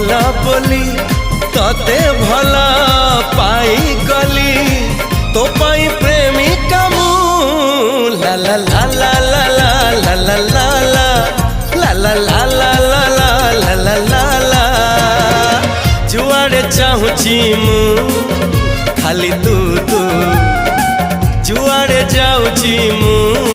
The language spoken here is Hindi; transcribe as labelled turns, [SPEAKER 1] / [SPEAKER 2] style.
[SPEAKER 1] भला बोली तते भला पाई गली तो पाई प्रेमिका मु ला ला ला ला ला ला ला ला ला ला ला ला ला ला ला ला ला जुआड़े चाहूची मु खाली तू तू जुआड़े जाऊची मु।